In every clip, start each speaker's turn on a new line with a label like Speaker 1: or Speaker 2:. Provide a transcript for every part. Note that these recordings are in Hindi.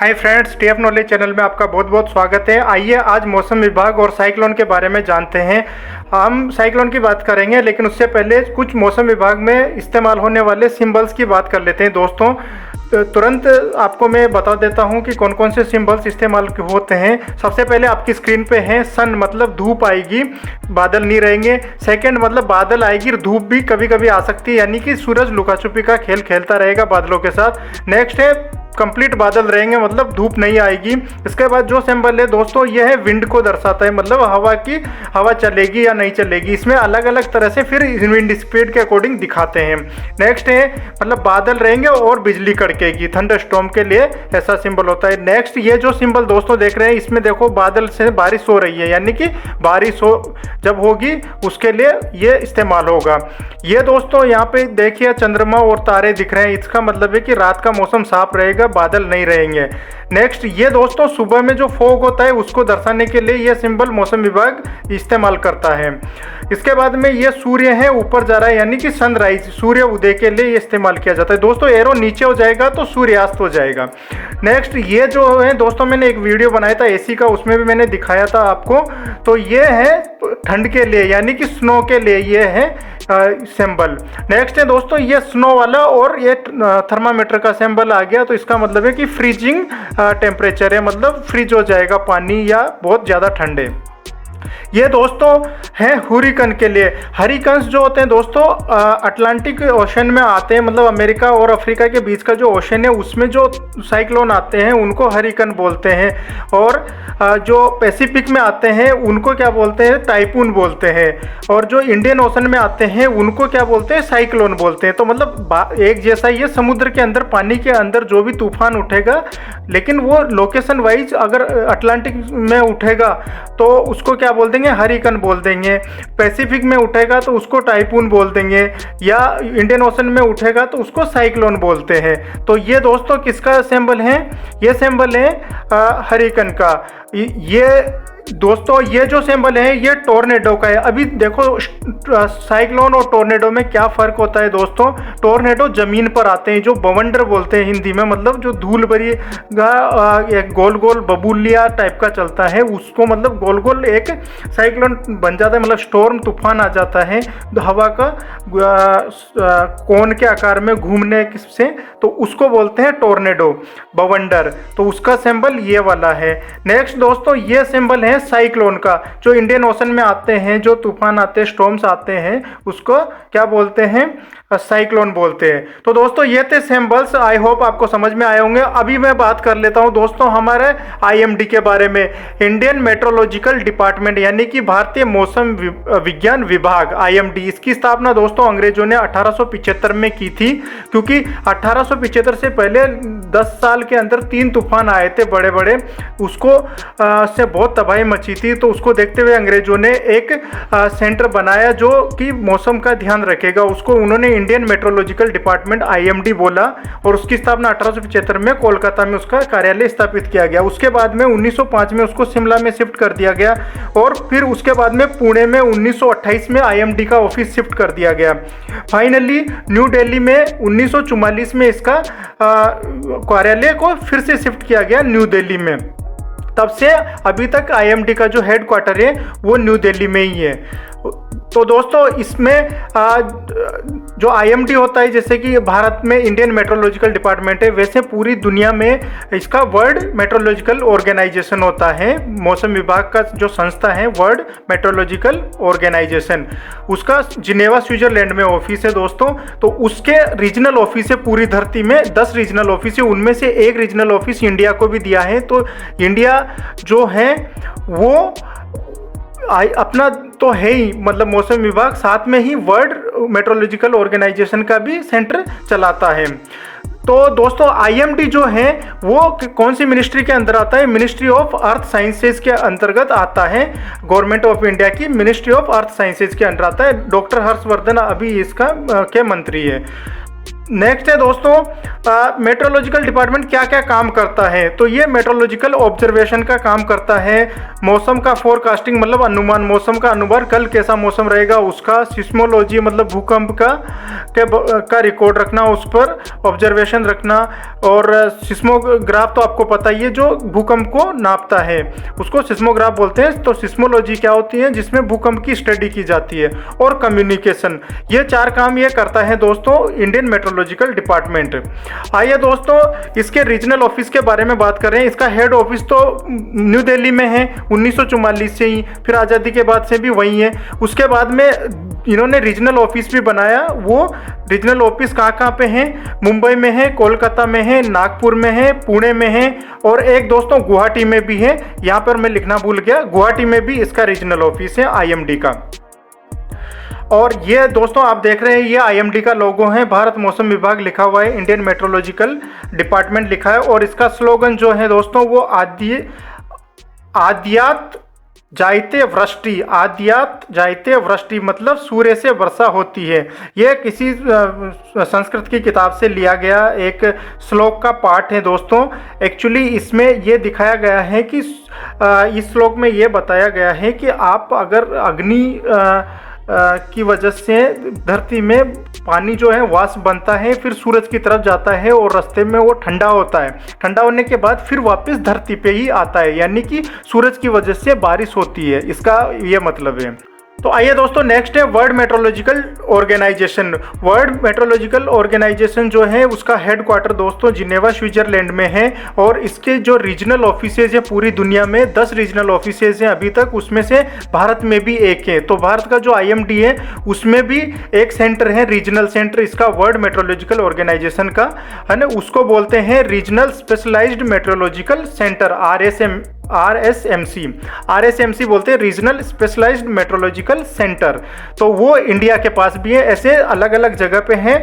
Speaker 1: Hi friends, TF knowledge channel में आपका बहुत बहुत स्वागत है। आइए आज मौसम विभाग और साइक्लोन के बारे में जानते हैं। हम साइक्लोन की बात करेंगे, लेकिन उससे पहले कुछ मौसम विभाग में इस्तेमाल होने वाले सिंबल्स की बात कर लेते हैं। दोस्तों, तुरंत आपको मैं बता देता हूं कि कौन कौन से सिंबल्स इस्तेमाल होते हैं। सबसे पहले आपकी स्क्रीन पे है सन, मतलब धूप आएगी, बादल नहीं रहेंगे। सेकंड मतलब बादल आएगी, धूप भी कभी कभी आ सकती है, यानी कि सूरज लुका छुपी का खेल खेलता रहेगा बादलों के साथ। नेक्स्ट है कंप्लीट बादल रहेंगे, मतलब धूप नहीं आएगी। इसके बाद जो सिंबल है दोस्तों, ये है विंड को दर्शाता है, मतलब हवा चलेगी या नहीं चलेगी। इसमें अलग अलग तरह से फिर विंड स्पीड के अकॉर्डिंग दिखाते हैं। नेक्स्ट है मतलब बादल रहेंगे और बिजली कड़केगी, थंडरस्टॉर्म के लिए ऐसा सिंबल होता है। नेक्स्ट ये जो सिंबल दोस्तों देख रहे हैं, इसमें देखो बादल से बारिश हो रही है, यानी कि बारिश जब होगी उसके लिए ये इस्तेमाल होगा। ये दोस्तों यहाँ पे देखिए चंद्रमा और तारे दिख रहे हैं, इसका मतलब है कि रात का मौसम साफ रहेगा, बादल नहीं रहेंगे। नेक्स्ट ये दोस्तों सुबह में जो फॉग होता है उसको दर्शाने के लिए ये सिंबल मौसम विभाग इस्तेमाल करता है। इसके बाद में ये सूर्य है ऊपर जा रहा है, यानी कि सनराइज, सूर्य उदय के लिए ये इस्तेमाल किया जाता है। दोस्तों एरो नीचे हो जाएगा तो सूर्यास्त हो जाएगा। नेक्स्ट ये जो है दोस्तों, मैंने एक वीडियो बनाया था एसी का, उसमें भी मैंने दिखाया था आपको। तो ये है ठंड के लिए, यानी कि स्नो के लिए ये है सिंबल। नेक्स्ट है दोस्तों ये स्नो वाला, और ये थर्मामीटर का सिंबल आ गया, तो इसका मतलब है कि फ्रीजिंग टेम्परेचर है, मतलब फ्रीज हो जाएगा पानी या बहुत ज़्यादा ठंड है। ये दोस्तों हैं हुरिकन के लिए। हरिकन्स जो होते हैं दोस्तों अटलांटिक ओशन में आते हैं, मतलब अमेरिका और अफ्रीका के बीच का जो ओशन है उसमें जो साइक्लोन आते हैं उनको हरिकन बोलते हैं। और जो पैसिफिक में आते हैं उनको क्या बोलते हैं, टाइफून बोलते हैं। और जो इंडियन ओशन में आते हैं उनको क्या बोलते हैं, साइक्लोन बोलते हैं। तो मतलब एक जैसा ये समुद्र के अंदर, पानी के अंदर जो भी तूफान उठेगा, लेकिन वो लोकेशन वाइज अगर अटलांटिक में उठेगा तो उसको क्या बोल देंगे, हरिकन बोल देंगे। पैसिफिक में उठेगा तो उसको टाइफून बोल देंगे, या इंडियन ओशन में उठेगा तो उसको साइक्लोन बोलते हैं। तो ये दोस्तों किसका सिंबल है, ये सिंबल है हरिकन का। ये दोस्तों ये जो सिंबल है ये टोर्नेडो का है। अभी देखो साइक्लोन और टोर्नेडो में क्या फ़र्क होता है दोस्तों। टोर्नेडो ज़मीन पर आते हैं, जो बवंडर बोलते हैं हिंदी में, मतलब जो धूल भरी एक गोल गोल बबूलिया टाइप का चलता है, उसको मतलब गोल गोल एक साइक्लोन बन जाता है, मतलब स्टॉर्म तूफान आ जाता है हवा का कोन के आकार में घूमने से, तो उसको बोलते हैं टोर्नेडो, बवंडर। तो उसका सिंबल ये वाला है। नेक्स्ट दोस्तों ये सिंबल है साइक्लोन का, जो इंडियन ओशन में आते हैं, जो तूफान आते हैं, स्टॉर्म्स आते हैं, उसको क्या बोलते हैं, साइक्लोन बोलते हैं। तो दोस्तों ये थे सिंबल्स, आई होप आपको समझ में आए होंगे। अभी मैं बात कर लेता हूं दोस्तों हमारे आईएमडी के बारे में, इंडियन मेट्रोलॉजिकल डिपार्टमेंट, यानी कि भारतीय मौसम विज्ञान विभाग, आईएमडी। इसकी स्थापना दोस्तों अंग्रेजों ने 1875 में की थी, क्योंकि 1875 से पहले 10 साल के अंदर 3 तूफान आए थे बड़े बड़े, उसको से बहुत तबाही मची थी। तो उसको देखते हुए अंग्रेजों ने एक सेंटर बनाया जो कि मौसम का ध्यान रखेगा, उसको उन्होंने इंडियन मेट्रोलॉजिकल डिपार्टमेंट आईएमडी बोला। और उसकी स्थापना 1875 में कोलकाता में उसका कार्यालय स्थापित किया गया। उसके बाद में 1905 में उसको शिमला में शिफ्ट कर दिया गया, और फिर उसके बाद में पुणे में 1928 में आईएमडी का ऑफिस शिफ्ट कर दिया गया। फाइनली न्यू दिल्ली में 1944 में इसका कार्यालय को फिर से शिफ्ट किया गया न्यू दिल्ली में। तब से अभी तक आईएमडी का जो हेड क्वार्टर है वो न्यू दिल्ली में ही है। तो दोस्तों इसमें जो आईएमडी होता है, जैसे कि भारत में इंडियन मेट्रोलॉजिकल डिपार्टमेंट है, वैसे पूरी दुनिया में इसका वर्ल्ड मेट्रोलॉजिकल ऑर्गेनाइजेशन होता है। मौसम विभाग का जो संस्था है वर्ल्ड मेट्रोलॉजिकल ऑर्गेनाइजेशन, उसका जिनेवा स्विट्जरलैंड में ऑफिस है दोस्तों। तो उसके रीजनल ऑफिस है पूरी धरती में, 10 रीजनल ऑफिस है, उनमें से एक रीजनल ऑफिस इंडिया को भी दिया है। तो इंडिया जो है वो अपना तो है ही, मतलब मौसम विभाग, साथ में ही वर्ल्ड मेट्रोलॉजिकल ऑर्गेनाइजेशन का भी सेंटर चलाता है। तो दोस्तों आईएमडी जो है वो कौन सी मिनिस्ट्री के अंदर आता है, मिनिस्ट्री ऑफ अर्थ साइंसेज के अंतर्गत आता है। गवर्नमेंट ऑफ इंडिया की मिनिस्ट्री ऑफ अर्थ साइंसेज के अंदर आता है। डॉक्टर हर्षवर्धन अभी इसका के मंत्री है। नेक्स्ट है दोस्तों, मेट्रोलॉजिकल डिपार्टमेंट क्या क्या काम करता है। तो ये मेट्रोलॉजिकल ऑब्जर्वेशन का काम करता है, मौसम का फोरकास्टिंग मतलब अनुमान, मौसम का अनुमान, कल कैसा मौसम रहेगा उसका, सिस्मोलॉजी मतलब भूकंप का रिकॉर्ड रखना, उस पर ऑब्जर्वेशन रखना, और सिस्मोग्राफ तो आपको पता ही है जो भूकंप को नापता है उसको सिस्मोग्राफ बोलते हैं। तो सिस्मोलॉजी क्या होती है, जिसमें भूकंप की स्टडी की जाती है, और कम्युनिकेशन। ये 4 काम ये करता है दोस्तों इंडियन मेट्रोलॉजिकल डिपार्टमेंट। आइए दोस्तों इसके रीजनल ऑफिस के बारे में बात करें। इसका हेड ऑफिस तो न्यू दिल्ली में है, 1944 से ही, फिर आज़ादी के बाद से भी वही है। उसके बाद में इन्होंने रीजनल ऑफिस भी बनाया। वो रीजनल ऑफिस कहाँ कहाँ पे हैं, मुंबई में है, कोलकाता में है, नागपुर में है, पुणे में है, और एक दोस्तों गुवाहाटी में भी है। यहाँ पर मैं लिखना भूल गया, गुवाहाटी में भी इसका रीजनल ऑफिस है IMD का। और ये दोस्तों आप देख रहे हैं ये IMD का लोगो है, भारत मौसम विभाग लिखा हुआ है, इंडियन मेट्रोलॉजिकल डिपार्टमेंट लिखा है। और इसका स्लोगन जो है दोस्तों वो आद्यात जायते वृष्टि, आद्यात जायते वृष्टि मतलब सूर्य से वर्षा होती है। यह किसी संस्कृत की किताब से लिया गया एक श्लोक का पाठ है दोस्तों। एक्चुअली इसमें यह दिखाया गया है कि इस श्लोक में यह बताया गया है कि आप अगर अग्नि की वजह से धरती में पानी जो है वाष्प बनता है, फिर सूरज की तरफ जाता है और रास्ते में वो ठंडा होता है, ठंडा होने के बाद फिर वापस धरती पे ही आता है, यानी कि सूरज की वजह से बारिश होती है, इसका ये मतलब है। तो आइए दोस्तों नेक्स्ट है world metrological organisation. World metrological organisation जो है उसका हेडक्वार्टर दोस्तों जिनेवा स्विट्जरलैंड में है, और इसके जो रीजनल ऑफिसेज है पूरी दुनिया में 10 रीजनल ऑफिसेज हैं अभी तक, उसमें से भारत में भी एक है। तो भारत का जो IMD है उसमें भी एक सेंटर है, रीजनल सेंटर इसका वर्ल्ड मेट्रोलॉजिकल ऑर्गेनाइजेशन का है ना, उसको बोलते हैं regional specialised metrological centre, RSMC बोलते हैं, रीजनल स्पेशलाइज्ड मेट्रोलॉजिकल सेंटर। तो वो इंडिया के पास भी है, ऐसे अलग अलग जगह पे हैं।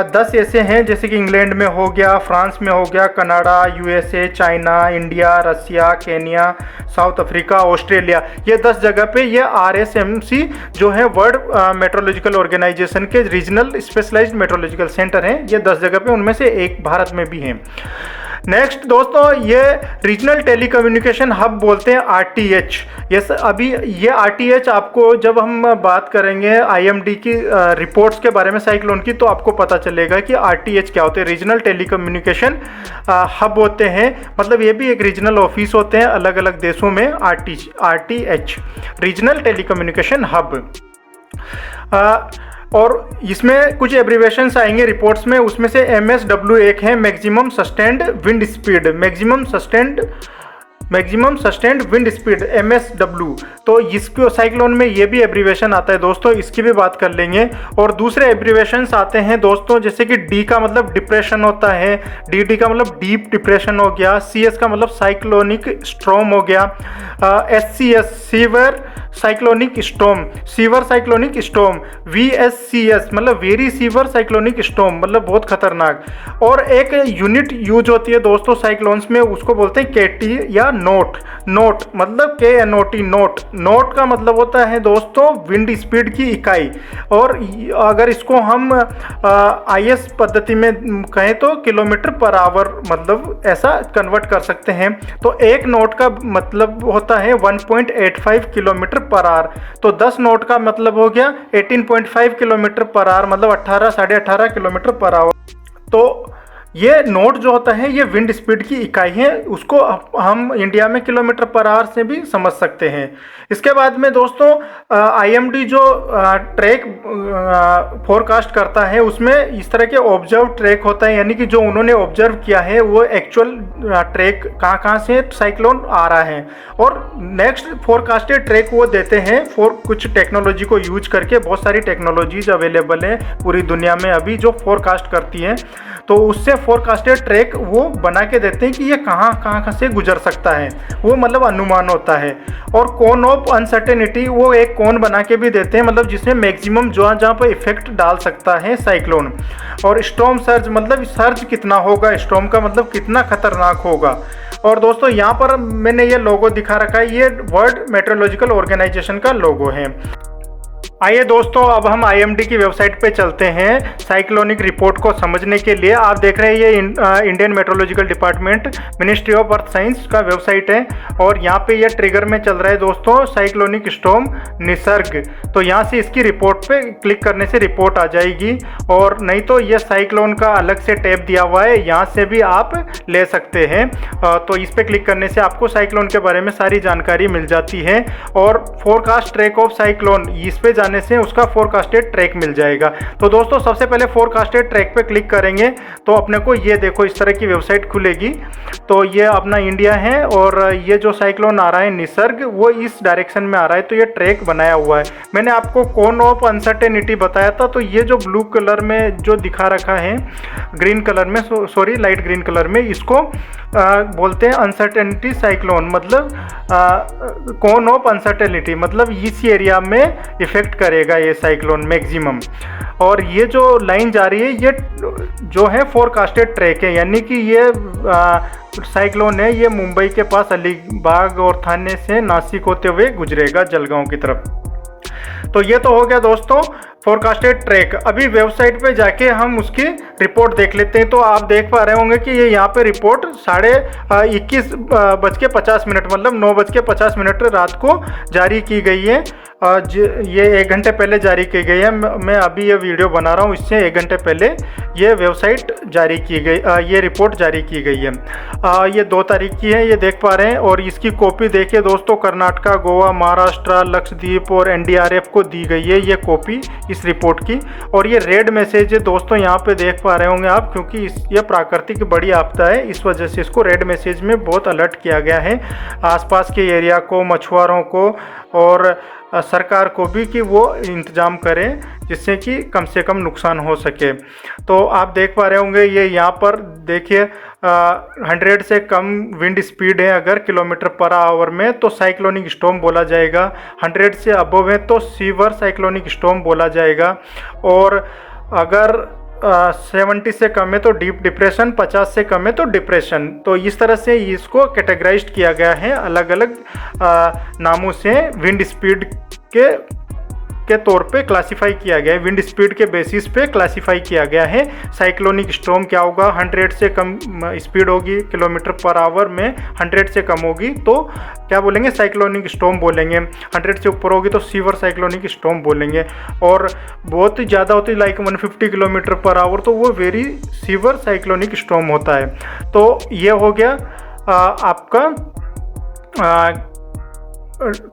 Speaker 1: 10 ऐसे हैं, जैसे कि इंग्लैंड में हो गया, फ्रांस में हो गया, कनाडा, USA, चाइना, इंडिया, रसिया, केनिया, साउथ अफ्रीका, ऑस्ट्रेलिया, ये 10 जगह पे ये RSMC जो है वर्ल्ड मेट्रोलॉजिकल ऑर्गेनाइजेशन के रीजनल स्पेशलाइज्ड मेट्रोलॉजिकल सेंटर हैं, ये 10 जगह पे, उनमें से एक भारत में भी है। नेक्स्ट दोस्तों ये रीजनल टेलीकम्युनिकेशन हब बोलते हैं RTH। यस, अभी ये RTH आपको जब हम बात करेंगे IMD की रिपोर्ट्स के बारे में साइक्लोन की, तो आपको पता चलेगा कि RTH क्या होते हैं, रीजनल टेलीकम्युनिकेशन हब होते हैं, मतलब ये भी एक रीजनल ऑफिस होते हैं अलग अलग देशों में। RTH regional telecommunication hub. और इसमें कुछ एब्रीवेशंस आएंगे रिपोर्ट्स में, उसमें से MSW एक है, maximum sustained wind speed, maximum sustained wind speed MSW। तो इसको साइक्लोन में ये भी एब्रीवेशन आता है दोस्तों, इसकी भी बात कर लेंगे। और दूसरे एब्रीवेशंस आते हैं दोस्तों, जैसे कि D का मतलब डिप्रेशन होता है, DD का मतलब डीप डिप्रेशन हो गया, CS का मतलब साइक्लोनिक स्ट्रॉम हो गया, SCS sewer cyclonic storm, sewer cyclonic storm, VSCS मतलब वेरी सीवर साइक्लोनिक स्टॉर्म मतलब बहुत खतरनाक। और एक यूनिट यूज होती है दोस्तों साइक्लोन्स में, उसको बोलते हैं KT या नोट मतलब KNOT नोट का मतलब होता है दोस्तों विंड स्पीड की इकाई। और अगर इसको हम IS पद्धति में कहें तो किलोमीटर पर आवर मतलब ऐसा कन्वर्ट कर सकते हैं। तो एक नोट का मतलब होता है 1.85 किलोमीटर पर आवर, तो 10 नोट का मतलब हो गया 18.5 किलोमीटर पर आवर मतलब 18 किलोमीटर पर आवर। तो ये नोट जो होता है ये विंड स्पीड की इकाई है, उसको हम इंडिया में किलोमीटर पर आवर से भी समझ सकते हैं। इसके बाद में दोस्तों IMD जो ट्रैक फोरकास्ट करता है उसमें इस तरह के ऑब्जर्व ट्रैक होता है, यानी कि जो उन्होंने ऑब्जर्व किया है वो एक्चुअल ट्रैक कहाँ से साइक्लोन आ रहा है, और नेक्स्ट फोरकास्टेड ट्रैक वो देते हैं फॉर कुछ टेक्नोलॉजी को यूज करके। बहुत सारी टेक्नोलॉजीज अवेलेबल हैं पूरी दुनिया में अभी जो फोरकास्ट करती हैं, तो उससे फोरकास्टेड ट्रैक वो बना के देते हैं कि ये कहाँ से गुजर सकता है, वो मतलब अनुमान होता है। और कोन ऑफ अनसर्टेनिटी वो एक कोन बना के भी देते हैं, मतलब जिसमें मैक्सिमम जहाँ पर इफेक्ट डाल सकता है साइक्लोन। और स्टॉर्म सर्ज मतलब सर्ज कितना होगा, स्टॉर्म का मतलब कितना खतरनाक होगा। और दोस्तों यहाँ पर मैंने ये लोगो दिखा रखा है, ये वर्ल्ड मेट्रोलॉजिकल ऑर्गेनाइजेशन का लोगो है। आइए दोस्तों, अब हम आईएमडी की वेबसाइट पे चलते हैं साइक्लोनिक रिपोर्ट को समझने के लिए। आप देख रहे हैं ये Indian metrological department ministry of earth science का वेबसाइट है और यहाँ पे ये ट्रिगर में चल रहा है दोस्तों साइक्लोनिक स्टॉर्म निसर्ग। तो यहाँ से इसकी रिपोर्ट पे क्लिक करने से रिपोर्ट आ जाएगी, और नहीं तो ये साइक्लोन का अलग से टैब दिया हुआ है, यहाँ से भी आप ले सकते हैं। तो इस पे क्लिक करने से आपको साइक्लोन के बारे में सारी जानकारी मिल जाती है, और फोरकास्ट ट्रैक ऑफ साइक्लोन इस पे जाने से उसका फोरकास्टेड ट्रैक मिल जाएगा। तो दोस्तों सबसे पहले फोरकास्टेड ट्रैक पे क्लिक करेंगे तो अपने को ये देखो इस तरह की वेबसाइट खुलेगी। तो ये अपना इंडिया है और ये जो साइक्लोन आ रहा है निसर्ग वो इस डायरेक्शन में आ रहा है, तो ये ट्रैक बनाया हुआ है। मैंने आपको कोन ऑफ अनसर्टेनिटी बताया था, तो ये जो ब्लू कलर में जो दिखा रखा है ग्रीन कलर में, सॉरी लाइट ग्रीन कलर में, इसको बोलते हैं अनसर्टेनिटी साइक्लोन, मतलब कोन ऑफ अनसर्टेनिटी, मतलब इस एरिया में इफेक्ट करेगा ये साइक्लोन मैक्सिमम। और ये जो लाइन जा रही है ये जो है फोरकास्टेड ट्रैक है, यानी कि ये साइक्लोन है, ये मुंबई के पास अलीबाग और थाने से नासिक होते हुए गुजरेगा जलगांव की तरफ। तो ये तो हो गया दोस्तों फोरकास्टेड ट्रैक। अभी वेबसाइट पे जाके हम उसकी रिपोर्ट देख लेते हैं। तो आप देख पा रहे होंगे कि ये यहाँ पे रिपोर्ट 21:50 मतलब 9:50 रात को जारी की गई है। ये 1 घंटे पहले जारी की गई है। मैं अभी ये वीडियो बना रहा हूँ, इससे 1 घंटे पहले ये वेबसाइट जारी की गई, ये रिपोर्ट जारी की गई है। ये 2 तारीख की है, ये देख पा रहे हैं। और इसकी कॉपी देखिए दोस्तों, कर्नाटका, गोवा, महाराष्ट्र, लक्षद्वीप और एनडीआरएफ को दी गई है ये कॉपी इस रिपोर्ट की। और ये रेड मैसेज है दोस्तों, यहाँ पे देख पा रहे होंगे आप, क्योंकि ये प्राकृतिक बड़ी आपदा है, इस वजह से इसको रेड मैसेज में बहुत अलर्ट किया गया है आसपास के एरिया को, मछुआरों को और सरकार को भी, कि वो इंतज़ाम करें जिससे कि कम से कम नुकसान हो सके। तो आप देख पा रहे होंगे ये यहाँ पर देखिए 100 से कम विंड स्पीड है अगर km/h में तो साइक्लोनिक स्टॉर्म बोला जाएगा, 100 से अबव है तो सीवर साइक्लोनिक स्टॉर्म बोला जाएगा, और अगर 70 से कम है तो डीप डिप्रेशन, 50 से कम है तो डिप्रेशन। तो इस तरह से इसको कैटेगराइज्ड किया गया है अलग अलग नामों से, विंड स्पीड के तौर पे क्लासिफाई किया गया है, विंड स्पीड के बेसिस पे क्लासिफाई किया गया है। साइक्लोनिक स्टॉर्म क्या होगा, 100 से कम स्पीड होगी km/h में, 100 से कम होगी तो क्या बोलेंगे, साइक्लोनिक स्टॉर्म बोलेंगे, 100 से ऊपर होगी तो सीवर साइक्लोनिक स्टॉर्म बोलेंगे, और बहुत ज़्यादा होती है लाइक 150 km/h तो वो वेरी सीवर साइक्लोनिक स्टॉर्म होता है। तो ये हो गया आपका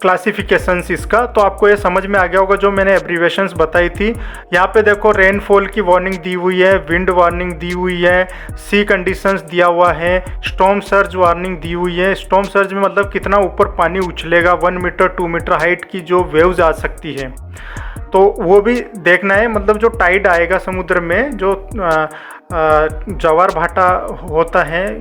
Speaker 1: क्लासिफिकेशंस इसका। तो आपको ये समझ में आ गया होगा जो मैंने एब्रीवेशंस बताई थी। यहाँ पे देखो रेनफॉल की वार्निंग दी हुई है, विंड वार्निंग दी हुई है, सी कंडीशंस दिया हुआ है, स्टॉर्म सर्ज वार्निंग दी हुई है। स्टॉर्म सर्ज में मतलब कितना ऊपर पानी उछलेगा, 1 मीटर 2 मीटर हाइट की जो वेव्स आ सकती है, तो वो भी देखना है। मतलब जो टाइड आएगा समुद्र में, जो ज्वार भाटा होता है,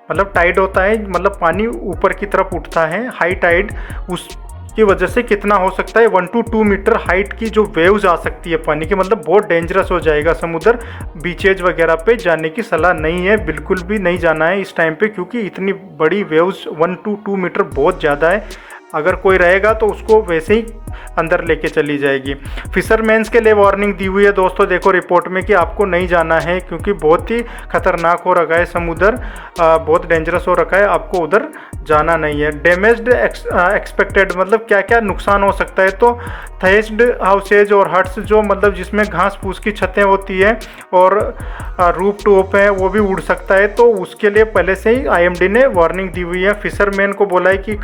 Speaker 1: मतलब टाइड होता है, मतलब पानी ऊपर की तरफ उठता है, हाई टाइड, उसकी वजह से कितना हो सकता है 1 to 2 मीटर हाइट की जो वेव्स आ सकती है पानी की, मतलब बहुत डेंजरस हो जाएगा समुद्र। बीचेज वगैरह पे जाने की सलाह नहीं है, बिल्कुल भी नहीं जाना है इस टाइम पे, क्योंकि इतनी बड़ी वेव्स 1 to 2 मीटर बहुत ज़्यादा है। अगर कोई रहेगा तो उसको वैसे ही अंदर लेके चली जाएगी। फिशरमैन्स के लिए वार्निंग दी हुई है दोस्तों, देखो रिपोर्ट में कि आपको नहीं जाना है क्योंकि बहुत ही खतरनाक हो रखा है समुद्र, बहुत डेंजरस हो रखा है, आपको उधर जाना नहीं है। डैमेज्ड एक्सपेक्टेड मतलब क्या क्या नुकसान हो सकता है, तो थेस्ड हाउसेज और हट्स जो मतलब जिसमें घास फूस की छतें होती है और रूफ टॉप है वो भी उड़ सकता है, तो उसके लिए पहले से ही आईएमडी ने वार्निंग दी हुई है। फिशरमैन को बोला है कि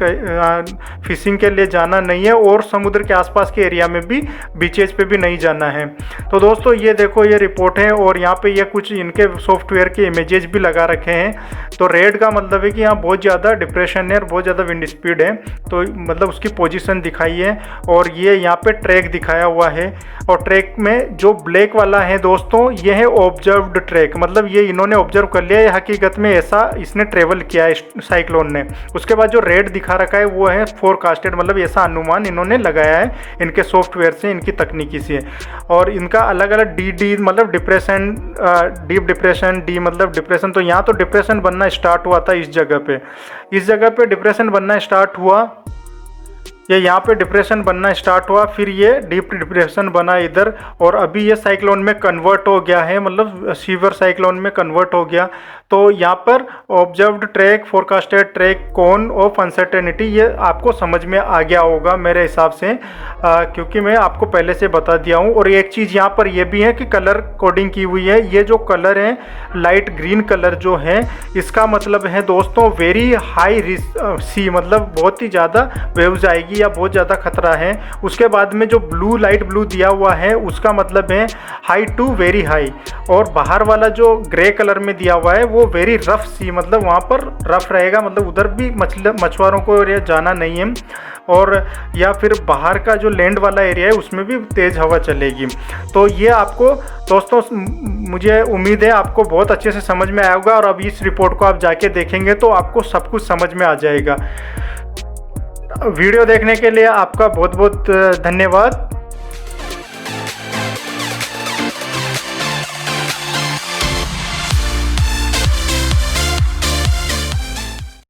Speaker 1: फिशिंग के लिए जाना नहीं है, और समुद्र के आसपास के एरिया में भी बीचेज पे भी नहीं जाना है। तो दोस्तों ये देखो ये रिपोर्ट है, और यहाँ पे ये कुछ इनके सॉफ्टवेयर के इमेजेस भी लगा रखे हैं। तो रेड का मतलब है कि यहाँ बहुत ज़्यादा डिप्रेशन है और बहुत ज़्यादा विंड स्पीड है, तो मतलब उसकी पोजीशन दिखाई है। और ये यहाँ पे ट्रैक दिखाया हुआ है, और ट्रैक में जो ब्लैक वाला है दोस्तों ये है ऑब्जर्व्ड ट्रैक, मतलब ये इन्होंने ऑब्जर्व कर लिया है, हकीकत में ऐसा इसने ट्रेवल किया है साइक्लोन ने। उसके बाद जो रेड दिखा रखा है वो है फोरकास्टेड, मतलब ऐसा अनुमान इन्होंने लगाया है इनके सॉफ्टवेयर से, इनकी तकनीकी से। और इनका अलग अलग डी मतलब डिप्रेशन, डीप डिप्रेशन, डी मतलब डिप्रेशन। तो यहाँ तो डिप्रेशन बनना स्टार्ट हुआ था इस जगह पे डिप्रेशन बनना स्टार्ट हुआ ये यहाँ पे डिप्रेशन बनना स्टार्ट हुआ, फिर ये डीप डिप्रेशन बना इधर, और अभी ये साइक्लोन में कन्वर्ट हो गया है, मतलब सीवियर साइक्लोन में कन्वर्ट हो गया। तो यहाँ पर observed track, forecasted track, cone of uncertainty, ये आपको समझ में आ गया होगा मेरे हिसाब से, क्योंकि मैं आपको पहले से बता दिया हूँ। और एक चीज़ यहाँ पर ये भी है कि कलर कोडिंग की हुई है। ये जो कलर है लाइट ग्रीन कलर जो है, इसका मतलब है दोस्तों वेरी हाई सी, मतलब बहुत ही ज़्यादा वेव्स आएगी या बहुत ज़्यादा खतरा है। उसके बाद में जो ब्लू, लाइट ब्लू दिया हुआ है, उसका मतलब है हाई टू वेरी हाई। और बाहर वाला जो ग्रे कलर में दिया हुआ है वो वेरी रफ सी, मतलब वहाँ पर रफ रहेगा, मतलब उधर भी मछुआरों को जाना नहीं है। और या फिर बाहर का जो लैंड वाला एरिया है उसमें भी तेज़ हवा चलेगी। तो ये आपको दोस्तों, मुझे उम्मीद है आपको बहुत अच्छे से समझ में आया होगा। और अब इस रिपोर्ट को आप जाके देखेंगे तो आपको सब कुछ समझ में आ जाएगा। वीडियो देखने के लिए आपका बहुत बहुत धन्यवाद।